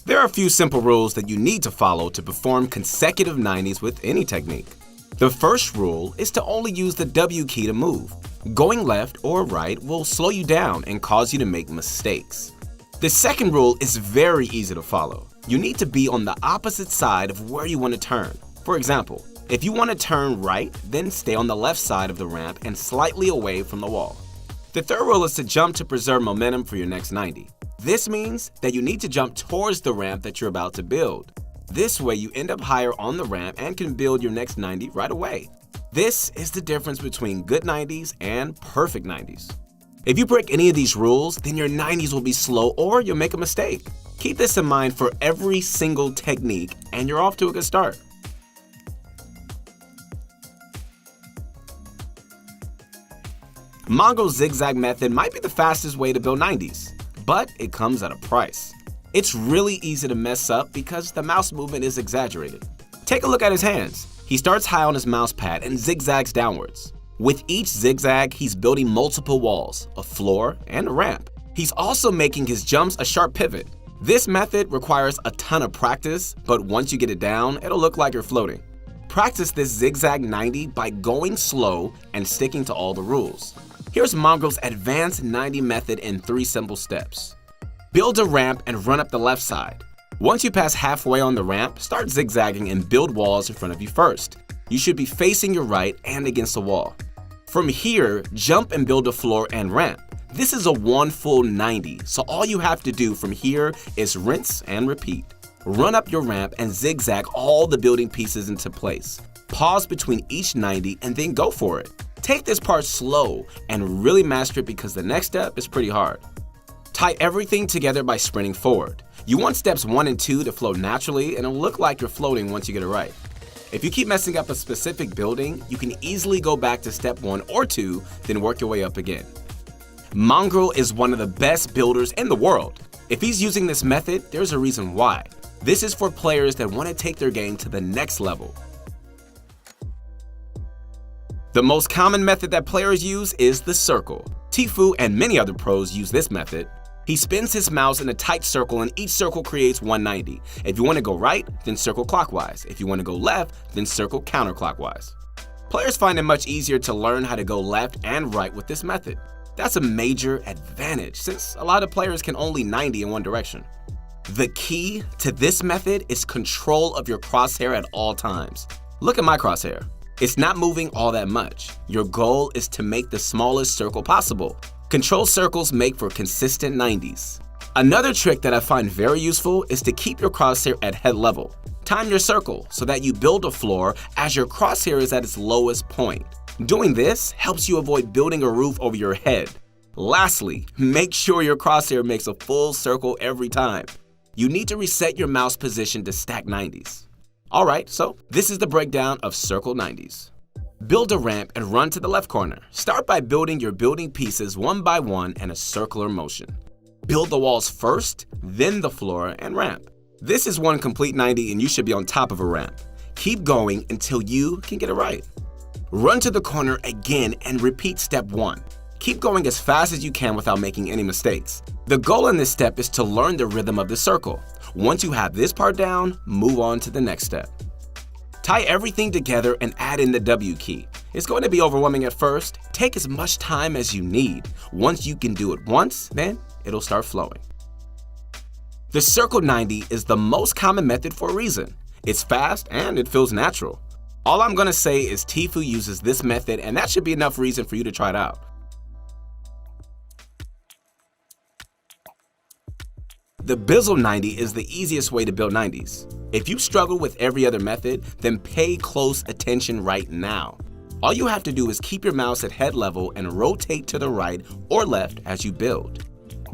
There are a few simple rules that you need to follow to perform consecutive 90s with any technique. The first rule is to only use the W key to move. Going left or right will slow you down and cause you to make mistakes. The second rule is very easy to follow. You need to be on the opposite side of where you want to turn. For example, if you want to turn right, then stay on the left side of the ramp and slightly away from the wall. The third rule is to jump to preserve momentum for your next 90. This means that you need to jump towards the ramp that you're about to build. This way you end up higher on the ramp and can build your next 90 right away. This is the difference between good 90s and perfect 90s. If you break any of these rules, then your 90s will be slow or you'll make a mistake. Keep this in mind for every single technique and you're off to a good start. Mongraal's zigzag method might be the fastest way to build 90s, but it comes at a price. It's really easy to mess up because the mouse movement is exaggerated. Take a look at his hands. He starts high on his mouse pad and zigzags downwards. With each zigzag, he's building multiple walls, a floor, and a ramp. He's also making his jumps a sharp pivot. This method requires a ton of practice, but once you get it down, it'll look like you're floating. Practice this zigzag 90 by going slow and sticking to all the rules. Here's Mongraal's advanced 90 method in 3 simple steps. Build a ramp and run up the left side. Once you pass halfway on the ramp, start zigzagging and build walls in front of you first. You should be facing your right and against the wall. From here, jump and build a floor and ramp. This is a one full 90, so all you have to do from here is rinse and repeat. Run up your ramp and zigzag all the building pieces into place. Pause between each 90 and then go for it. Take this part slow and really master it because the next step is pretty hard. Tie everything together by sprinting forward. You want steps 1 and 2 to flow naturally and it'll look like you're floating once you get it right. If you keep messing up a specific building, you can easily go back to step 1 or 2, then work your way up again. Mongraal is one of the best builders in the world. If he's using this method, there's a reason why. This is for players that want to take their game to the next level. The most common method that players use is the circle. Tfue and many other pros use this method. He spins his mouse in a tight circle and each circle creates 190. If you want to go right, then circle clockwise. If you want to go left, then circle counterclockwise. Players find it much easier to learn how to go left and right with this method. That's a major advantage since a lot of players can only 90 in one direction. The key to this method is control of your crosshair at all times. Look at my crosshair. It's not moving all that much. Your goal is to make the smallest circle possible. Control circles make for consistent 90s. Another trick that I find very useful is to keep your crosshair at head level. Time your circle so that you build a floor as your crosshair is at its lowest point. Doing this helps you avoid building a roof over your head. Lastly, make sure your crosshair makes a full circle every time. You need to reset your mouse position to stack 90s. Alright, so this is the breakdown of circle 90s. Build a ramp and run to the left corner. Start by building your building pieces one by one in a circular motion. Build the walls first, then the floor and ramp. This is one complete 90 and you should be on top of a ramp. Keep going until you can get it right. Run to the corner again and repeat step 1. Keep going as fast as you can without making any mistakes. The goal in this step is to learn the rhythm of the circle. Once you have this part down, move on to the next step. Tie everything together and add in the W key. It's going to be overwhelming at first. Take as much time as you need. Once you can do it once, then it'll start flowing. The circle 90 is the most common method for a reason. It's fast and it feels natural. All I'm going to say is Tfue uses this method and that should be enough reason for you to try it out. The Bizzle 90 is the easiest way to build 90s. If you struggle with every other method, then pay close attention right now. All you have to do is keep your mouse at head level and rotate to the right or left as you build.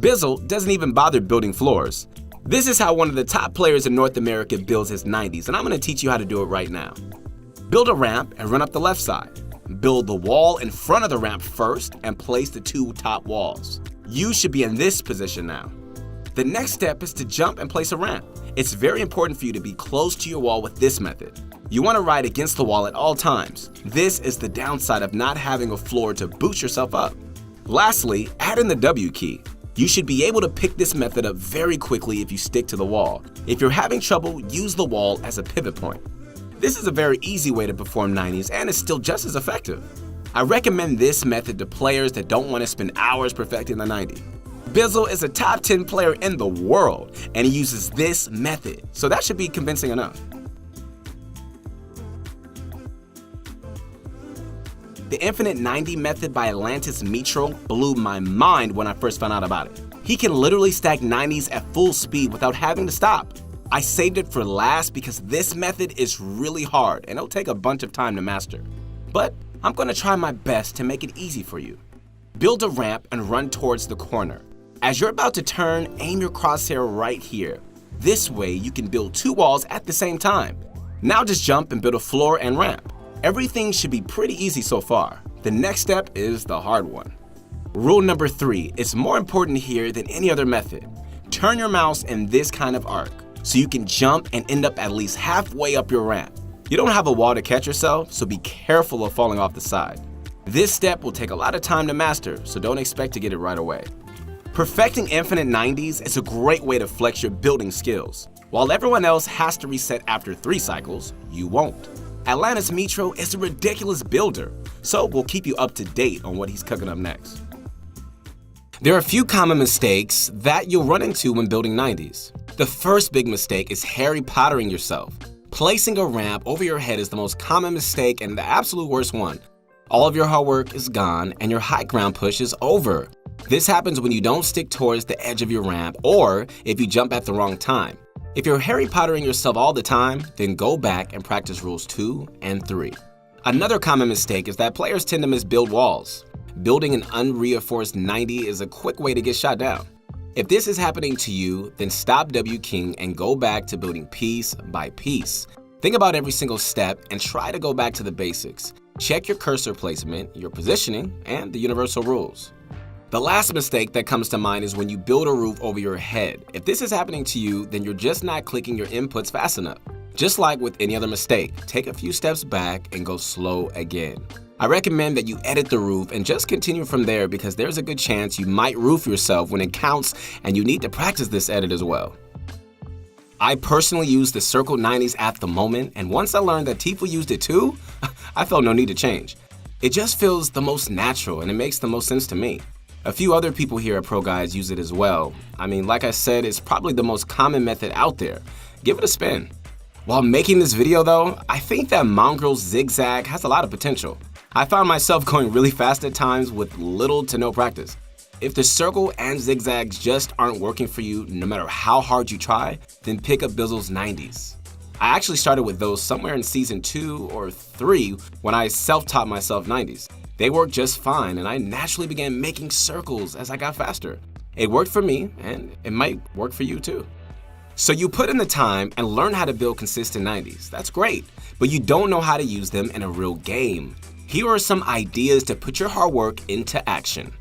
Bizzle doesn't even bother building floors. This is how one of the top players in North America builds his 90s, and I'm going to teach you how to do it right now. Build a ramp and run up the left side. Build the wall in front of the ramp first and place the 2 top walls. You should be in this position now. The next step is to jump and place a ramp. It's very important for you to be close to your wall with this method. You want to ride against the wall at all times. This is the downside of not having a floor to boost yourself up. Lastly, add in the W key. You should be able to pick this method up very quickly if you stick to the wall. If you're having trouble, use the wall as a pivot point. This is a very easy way to perform 90s and is still just as effective. I recommend this method to players that don't want to spend hours perfecting the 90. Bizzle is a top 10 player in the world, and he uses this method, so that should be convincing enough. The infinite 90 method by Atlantis Metro blew my mind when I first found out about it. He can literally stack 90s at full speed without having to stop. I saved it for last because this method is really hard and it'll take a bunch of time to master. But I'm going to try my best to make it easy for you. Build a ramp and run towards the corner. As you're about to turn, aim your crosshair right here. This way you can build two walls at the same time. Now just jump and build a floor and ramp. Everything should be pretty easy so far. The next step is the hard one. Rule number 3 is more important here than any other method. Turn your mouse in this kind of arc so you can jump and end up at least halfway up your ramp. You don't have a wall to catch yourself, so be careful of falling off the side. This step will take a lot of time to master, so don't expect to get it right away. Perfecting infinite 90s is a great way to flex your building skills. While everyone else has to reset after 3 cycles, you won't. Atlantis Metro is a ridiculous builder, so we'll keep you up to date on what he's cooking up next. There are a few common mistakes that you'll run into when building 90s. The first big mistake is Harry Pottering yourself. Placing a ramp over your head is the most common mistake and the absolute worst one. All of your hard work is gone and your high ground push is over. This happens when you don't stick towards the edge of your ramp or if you jump at the wrong time. If you're Harry Pottering yourself all the time, then go back and practice rules 2 and 3. Another common mistake is that players tend to misbuild walls. Building an unreinforced 90 is a quick way to get shot down. If this is happening to you, then stop W King and go back to building piece by piece. Think about every single step and try to go back to the basics. Check your cursor placement, your positioning, and the universal rules. The last mistake that comes to mind is when you build a roof over your head. If this is happening to you, then you're just not clicking your inputs fast enough. Just like with any other mistake, take a few steps back and go slow again. I recommend that you edit the roof and just continue from there because there's a good chance you might roof yourself when it counts and you need to practice this edit as well. I personally use the Circle 90s at the moment, and once I learned that Tfue used it too, I felt no need to change. It just feels the most natural and it makes the most sense to me. A few other people here at Pro Guides use it as well. I mean, like I said, it's probably the most common method out there. Give it a spin. While making this video though, I think that Mongraal's zigzag has a lot of potential. I found myself going really fast at times with little to no practice. If the circle and zigzags just aren't working for you no matter how hard you try, then pick up Bizzle's 90s. I actually started with those somewhere in season 2 or 3 when I self-taught myself 90s. They worked just fine and I naturally began making circles as I got faster. It worked for me and it might work for you too. So you put in the time and learn how to build consistent 90s. That's great, but you don't know how to use them in a real game. Here are some ideas to put your hard work into action.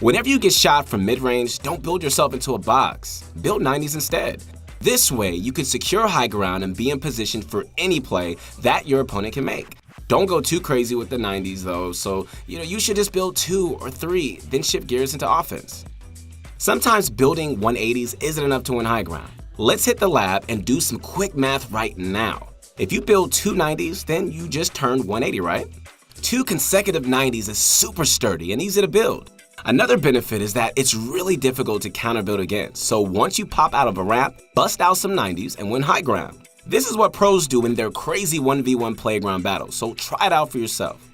Whenever you get shot from mid-range, don't build yourself into a box. Build 90s instead. This way, you can secure high ground and be in position for any play that your opponent can make. Don't go too crazy with the 90s though, so you should just build 2 or 3, then shift gears into offense. Sometimes building 180s isn't enough to win high ground. Let's hit the lab and do some quick math right now. If you build 2 90s, then you just turned 180, right? 2 consecutive 90s is super sturdy and easy to build. Another benefit is that it's really difficult to counter build against, so once you pop out of a ramp, bust out some 90s and win high ground. This is what pros do in their crazy 1v1 playground battles, so try it out for yourself.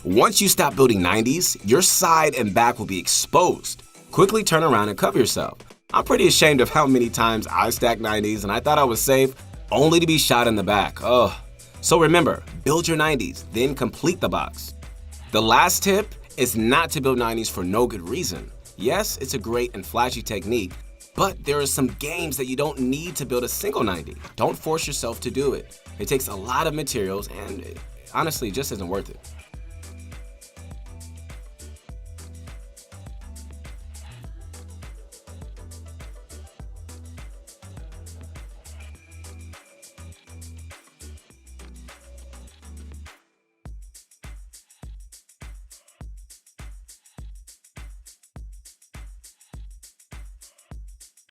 Once you stop building 90s, your side and back will be exposed. Quickly turn around and cover yourself. I'm pretty ashamed of how many times I stacked 90s and I thought I was safe, only to be shot in the back. Ugh. So remember, build your 90s, then complete the box. The last tip is not to build 90s for no good reason. Yes, it's a great and flashy technique, but there are some games that you don't need to build a single 90. Don't force yourself to do it. It takes a lot of materials and honestly, it just isn't worth it.